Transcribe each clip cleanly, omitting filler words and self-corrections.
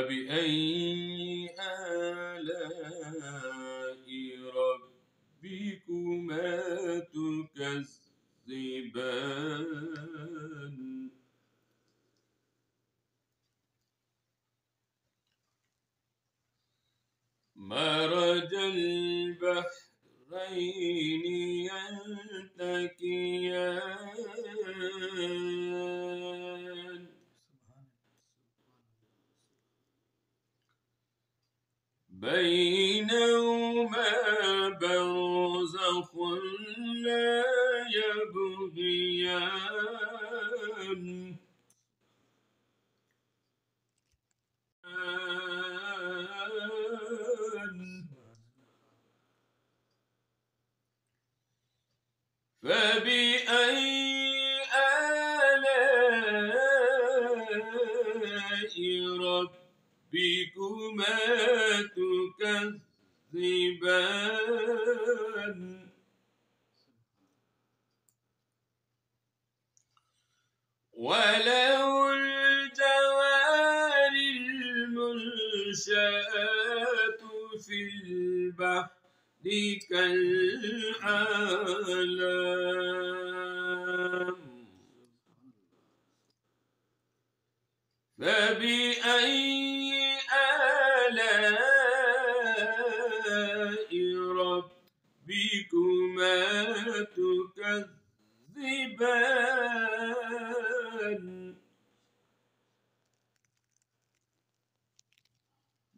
فبأي آلاء ربكما تكذبان مرج البحرين يلتقيان بينهما برزخ لا يبغيان فبأي آلاء ربكما تكذبان وله الجوار المنشآت في البحر كالأعلام فبأي آلاء ربكما تكذبان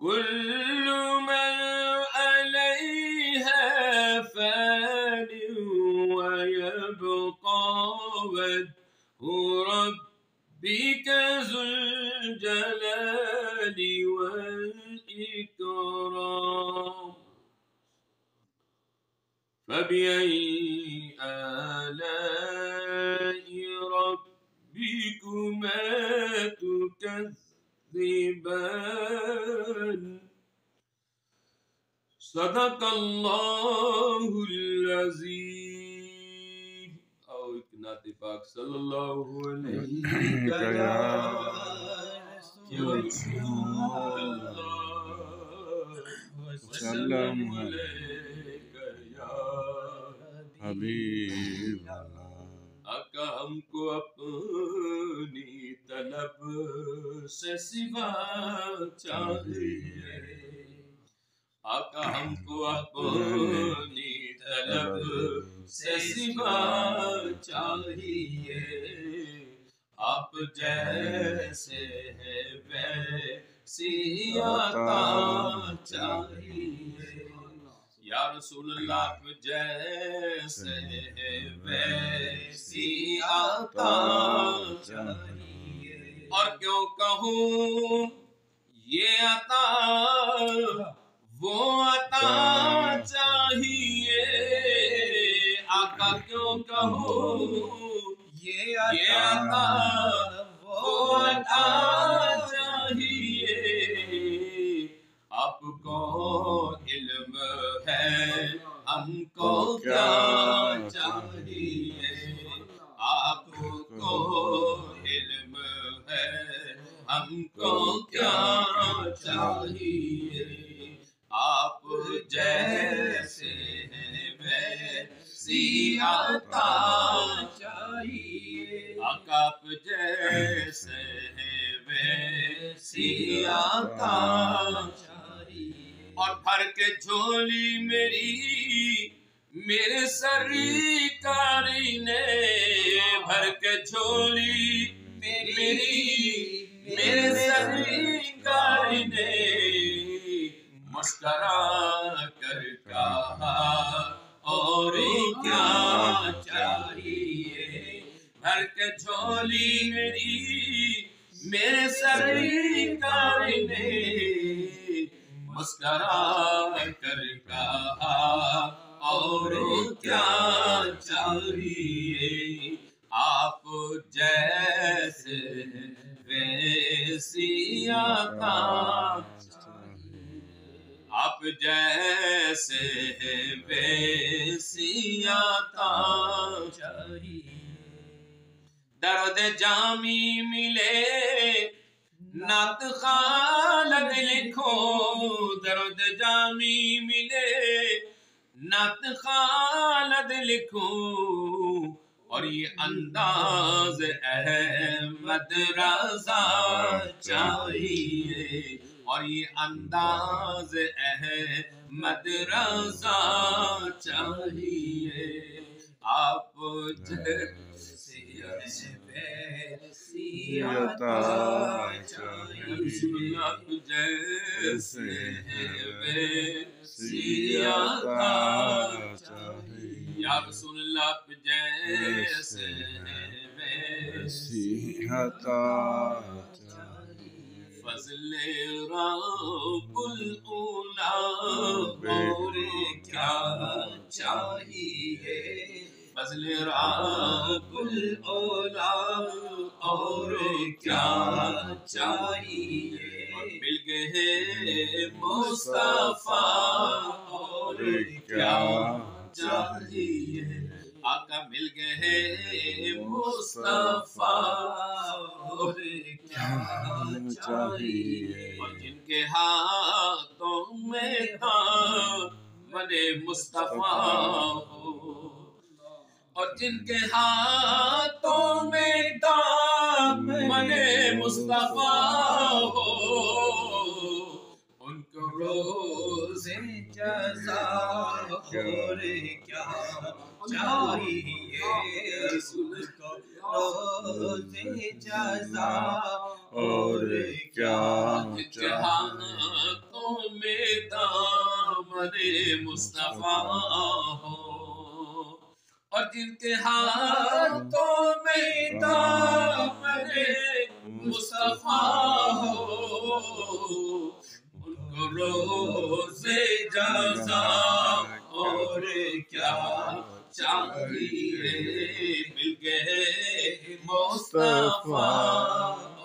كل من عليها فان ويبقى وجه ربك ذو الجلال والإكرام فبأي آلاء ربكما تكذبان صدق الله العظيم او نعت پاک صلی اللہ علیہ وسلم حبیب آقا ہم کو اپنی طلب سے سوا چاہیے آقا ہم کو اپنی طلب سے سوا چاہیے آپ جیسے ہے ویسی عطا چاہیے یا رسول اللہ آپ جیسے ہے ویسی عطا چاہیے اور کیوں کہوں یہ عطا وہ عطا چاہیے آقا کیوں کہوں یہ عطا وہ عطا چاہیے آپ کو علم ہے ہم کو کیا چاہیے آپ کو علم ہے ہم کو کیا چاہیے آپ جیسے ہیں ویسی عطا چاہیے آقا آپ جیسے ہیں ویسی عطا چاہیے اور بھر کے جھولی میرے سرکار نے بھر کے جھولی میرے سرکار نے مسکرا کر کہا اور کیا چاہیے بھر کے جھولی میرے سرکار نے مسکرا کر کہا اور کیا چاہیے آپ جیسے ویسی عطا آپ جیسے ویسی عطا چاہیے درد جامی ملے نعت خواہ لگ جامی ملے نعت خالد لکھوں اور یہ انداز احمد رضا چاہیے اور یہ انداز احمد رضا چاہیے آپ جیسی عطا چاہیے آپ جیسی عطا چاہیے یا رسول اللہ آپ جیسے ویسی عطا چاہیے فضل رب الاولا اور کیا چاہیے فضل رب الاولا اور کیا چاہیے مل گئے مصطفیٰ اور کیا چاہیے آقا مل گئے مصطفیٰ اور کیا چاہیے اور جن کے ہاتھوں میں دامن مصطفیٰ ہو اور جن کے ہاتھوں میں دامن مصطفیٰ ہو ان کو روز جزا اور کیا چاہیے رسول کو روز جزا اور کیا ہاتھوں میں دامن مصطفیٰ ہو اور جن کے ہاتھوں میں دامن مصطفیٰ ہو ان کو روز جزا اور کیا چاہیے مل گئے مصطفیٰ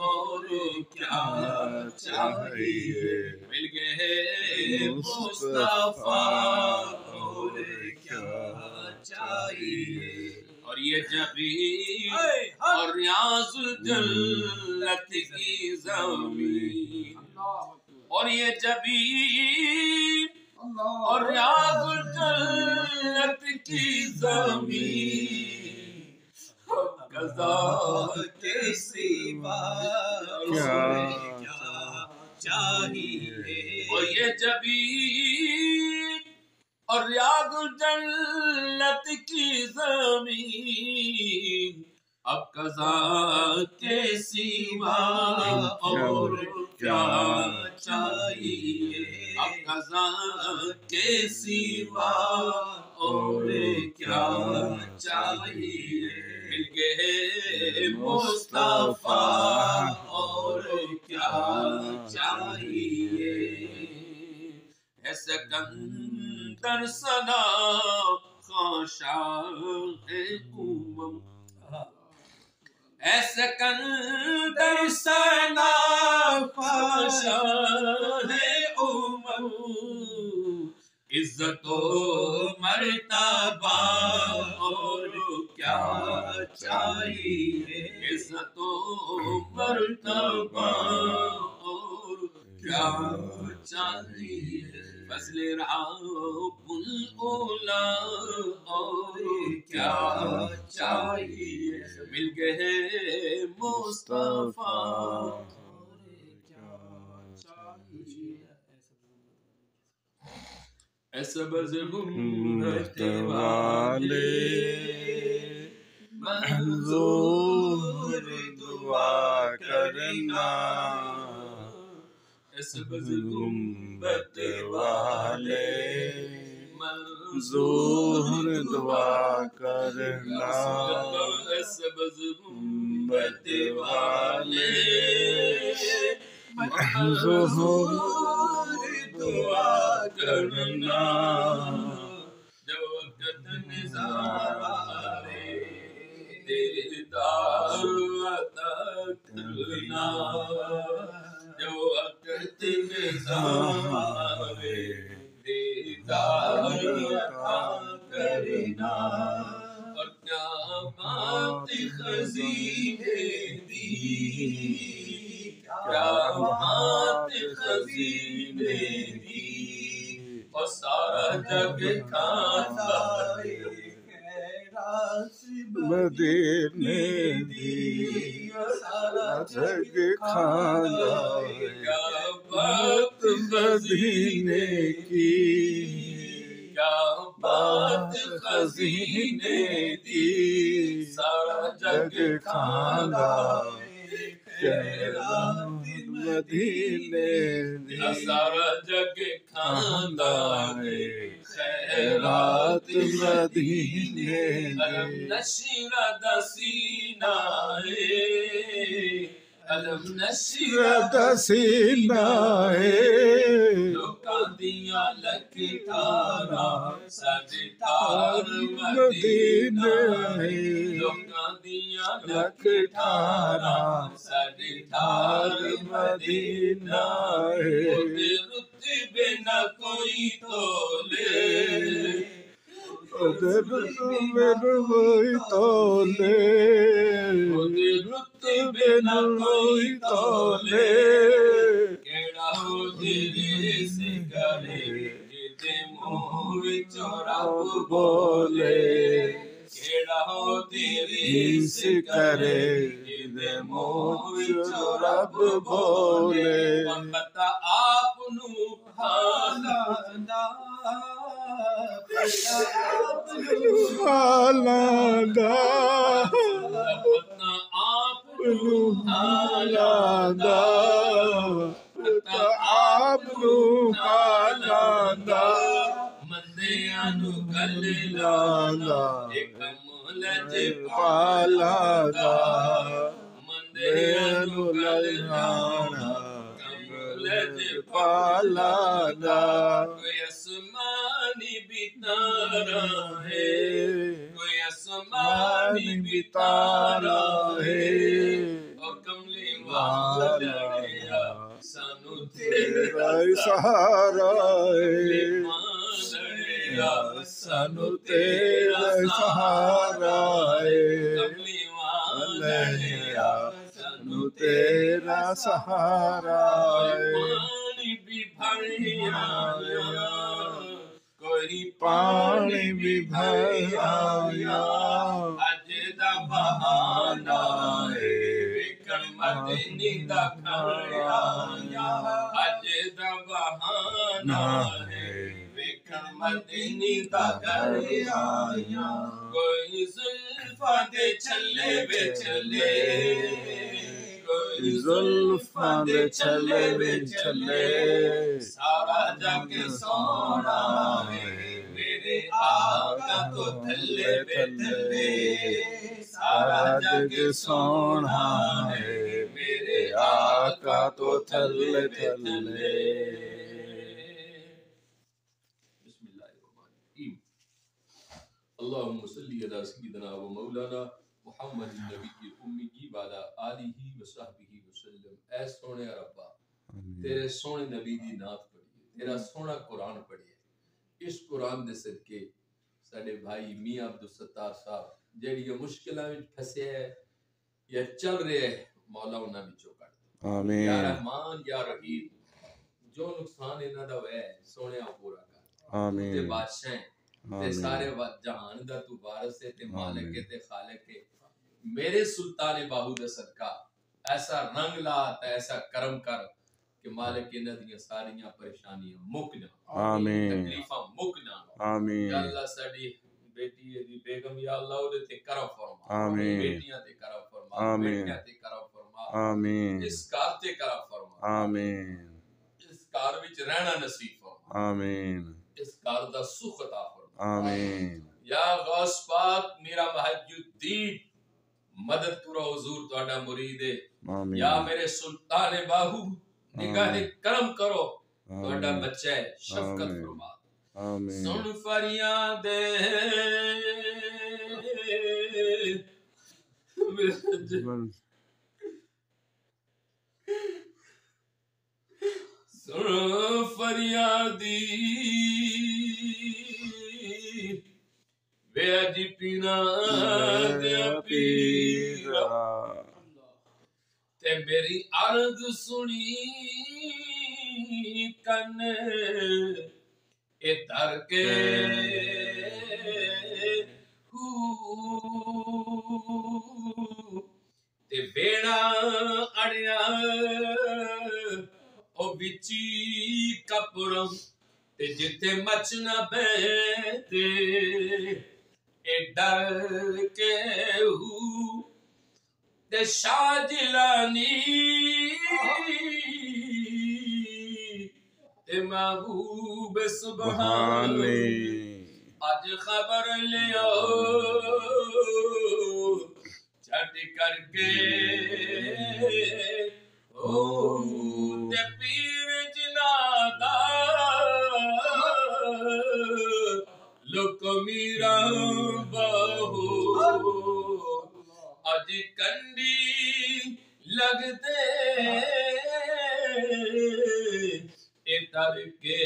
اور کیا چاہیے مل گئے مصطفیٰ اور کیا چاہیے اور یہ جبین اور ریاض الجنت کی زمین اور یہ جبین اور ریاض الجنت کی زمین قضا کے سوا کیا چاہیے اور یہ جبین اور ریاض الجنت کی زمین اب قضا کے سوا اور کیا چاہیے اب قضا کے سوا اور کیا چاہیے مل گئے مصطفیٰ اور کیا چاہیے ہے سکندر ثنا خواں شاہ امم ہے سکندر ثنا خواں شاہ امم عزت و مرتبہ اور کیا چاہیے عزت و مرتبہ اور کیا چاہیے فضل رب الاولا اور کیا چاہیے مل گئے مصطفیٰ اور کیا چاہیے اے سبز گنبد والے منظور دعا کرنا اے سبز گنبد والے منظور دعا کرنا اے سبز گنبد والے منظور دعا کرنا جو وقت نظارے دیدار عطا کرنا جو وقت نظارے دیدار عطا کرنا اور قیامت خزینے دی قیامت خزینے دی اور سارا جگ کھاندا ہے مدینے دی سارا جگ کھاندا ہے کیا بات مدینے کی کیا بات خزینے دی سارا جگ کھاندا مدینے دی سارا جگ کھاندا ہے خیرات مدینے علم دی نشر دا سینہ ہے علم نشر دسینہ ہے لوکاں دیاں لکھٹاراں ساڈے تار مدینہ مدینے لوکاں دیاں لکھٹاراں ساڈے تار مدینہ ہے اودے رتبے نہ کوئی تولے ادھر کوئی تولے اودے رتبے نہ کوئی تولے کیڑا اودے ریس کرے جدے منہ وچوں رب بولے کیڑا اودے ریس کرے جدے منہ وچوں رب بولے پتہ آپ نو بھالاندا حالاں دا پتہ آپ نو حالاں دا پتہ آپ نو حالاں دا مندیاں نو گل لانا ایک مولج پالاں دا مندیاں نو گل لانا مولج پالاں دا کوئی آسمانی بتارا ہے کوئی آسمانی بتارا ہے او کملی والا لڑیا سانو تیرا سہارا ہے لڑیا سانو تیرا سہارا ہے کملی والا لڑیا سانو تیرا سہارا ہے پانی بھی بھر آیا کوئی پانی بھی بھر آیا اج دا بہانہ ہے ویکھن مدینے دا گھر آیا اج دا بہانہ ہے ویکھن مدینے دا گھر آیا کوئی زلفاں دے چھلے وے چھلے کوئی زلفاں دے چھلے وے چھلے سارا جگ سونا ہے میرے آقا تو تھلے وے تھلے سارا جگ سونا ہے میرے آقا تو تھلے تھلے بسم اللہ الرحمن الرحیم اللہم صلی علی سیدنا و مولانا محمد النبی امی وعلی آلہ وصحبہ وسلم۔ اے سونے ربا تیرے سونے نبی دی نعت پڑھیے، تیرا سونا قرآن پڑھیے، اس قرآن دے صدقے ساڈے بھائی میاں عبدالستار صاحب جڑی مشکلاں وچ پھسے ہے یا چل رہے ہے مولا انہاں وچوں کڈ آمین یا رحمان یا رحیم جو نقصان انہاں دا ہویا ہے سونیا پورا کر آمین تے بادشاہ تے سارے جہان دا تو وارث ہے تے مالک ہے تے خالق ہے میرے سلطان باہو دا صدقہ ایسا رنگ لا تے ایسا کرم کر کہ مالک انہاں دیاں ساریاں پریشانیاں مک جان آمین تکلیفاں مک جان آمین یا اللہ ساڈی بیٹی دی بیگم یا اللہ اودے تے کرم فرما آمین بیٹیاں تے کرم فرما آمین بیٹیاں تے کرم فرما آمین اس کار تے کرم فرما آمین اس کار وچ رہنا نصیب فرما آمین اس کار دا سکھ عطا فرما آمین یا غوث پاک میرا محی الدین مدد کرو حضور تہاڈا مرید ہے آمین یا میرے سلطان باہو نگاہ کرم کرو تہاڈا آمین بچہ ہے شفقت فرما آمین سن فریاد سن فریادی بے اج پینا دیا پیرا تے میری عرض سنی کن در کے تے بیڑا اڑیا او بچی کپڑوں تے جتے مچ نہ بیتے اے ڈر کے تے شاہ جیلانی تے محبوب سبحانی آج خبر لیو چھٹ کر کے تے پیر جنادا لوک میرا بہو آج کنڈی لگ دے اے در کے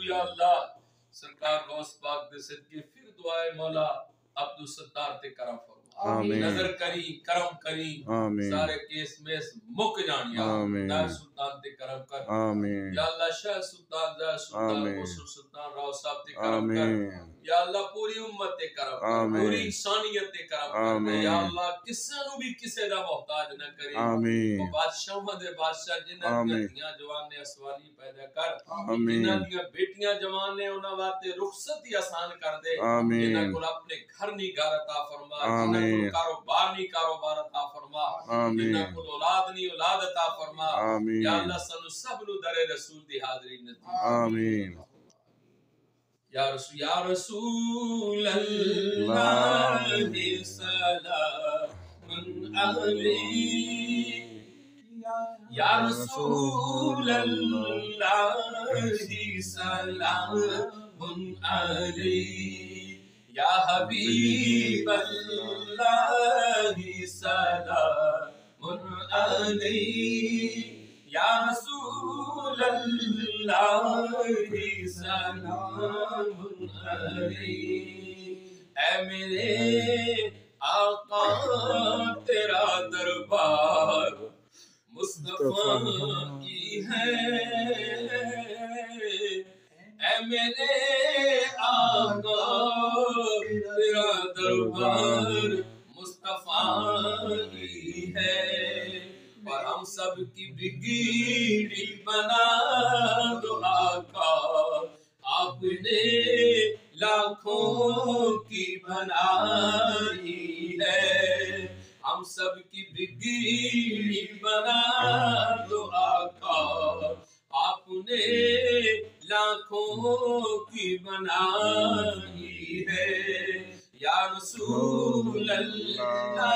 یا اللہ سرکار غوث پاک دے صدقے پھر دعائے مولا عبدالستار تے کرم فرما آمین نظر کری کرم کری آمین سارے کیس میں مک جان یا آمین دار سلطان تے کرم کر آمین یا اللہ شاہ سلطان زاہ سلطان آمین مصر سلطان راو صاحب تے کرم کر آمین یا اللہ پوری امت تے کرم کر آمین پوری انسانیت تے کرم کر آمین یا اللہ کسے نو بھی کسے دا محتاج نہ کرے آمین وہ بادشاہوں دے بادشاہ جنہاں آمین دیاں جوان نے اسوانی پیدا کر آمین جنہاں دیاں بیٹیاں جوان نے انہاں واسطے رخصتی آسان کر دے آمین جنہاں کو اپنے گھر نہیں گھر عطا فرما جنہاں کو آمین کاروبار نہیں کاروبار عطا فرما آمین جنہاں کو اولاد نہیں اولاد عطا فرما آمین یا اللہ سنو سب نو در رسول دی حاضری نصیب آمین یا رسول اللہ سلام علیک یا رسول اللہ سلام علیک یا حبیب اللہ سلام علیک یا رسول اللہ سلام علیک اے میرے آقا تیرا دربار مصطفیٰ کی ہے اے میرے آقا تیرا دربار مصطفیٰ کی ہے اور ہم سب کی بگیڑی بنا دو آقا آپ نے لاکھوں کی بنائی ہے ہم سب کی بگیڑی بنا دو آقا آپ نے لاکھوں کی بنائی ہے یا رسول اللہ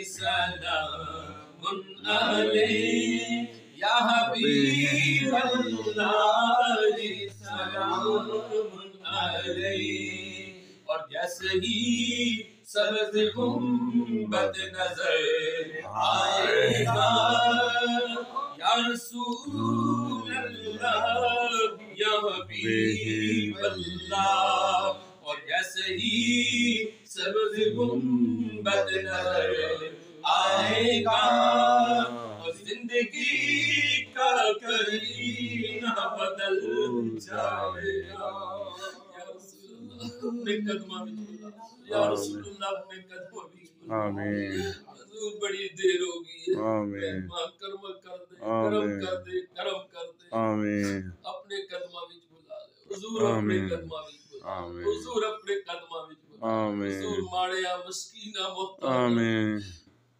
سلام علیک یا حبیب اللہ سلام علیک اور جیسے ہی سبز گنبد نظر آئے گا یا رسول اللہ یا حبیب اللہ اور جیسے ہی سبز گنبد نظر آئے گا اور زندگی کا کرینہ بدل جائے گا یا رسول اللہ اپنے قدمہ میں چھوڑا یا رسول اللہ اپنے قدمہ میں چھوڑا آمین حضور بڑی دیر ہوگی ہے آمین کرم کر دے کرم کر دے کرم کر دے آمین اپنے قدمہ میں چھوڑا حضور اپنے قدمہ میں چھوڑا حضور اپنے قدمہ میں چھوڑا حضور ماڑیا مسکینہ محتاج آمین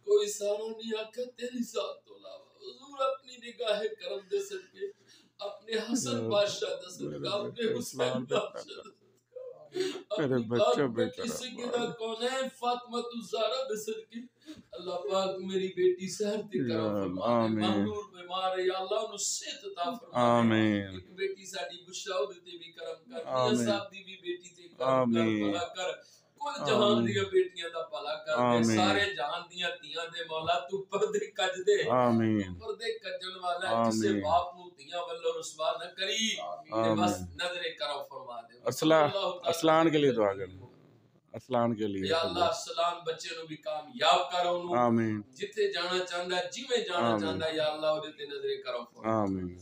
کوئی سارا نہیں آکھا تیری ذات تو علاوہ حضور اپنی نگاہ کرم دے سکے اپنے حسن بادشاہ دے سکے اپنے حسین بادشاہ دے میرے بچہ بے کسی کی نہ کونین فاطمہ الزہرا دے سکے اللہ پاک میری بیٹی سہر تے کرم فرما دے مغرور بیمار ہے یا اللہ انہوں صحت عطا فرما دے ایک بیٹی ساڑی بشراؤ دیتے بھی کرم کر دیا صاحب دی بھی بیٹی تے کرم کر بھلا کر کل جہان دیا بیٹیاں دا پلا کر دے سارے جہان دیا تیاں دے مولا تو پردے کج دے پردے کجن والا جسے باپ نو تیاں واللہ رسوا نہ کری بس نظر کرم فرما دے اسلان کے لیے دعا کرنا اسلان کے لیے یا اللہ سلام بچے نو بھی کامیاب کرو نو آمین جتھے جانا چاہندا جویں جانا آمین چاہندا یا اللہ اودے تے نظر کرم فرما آمین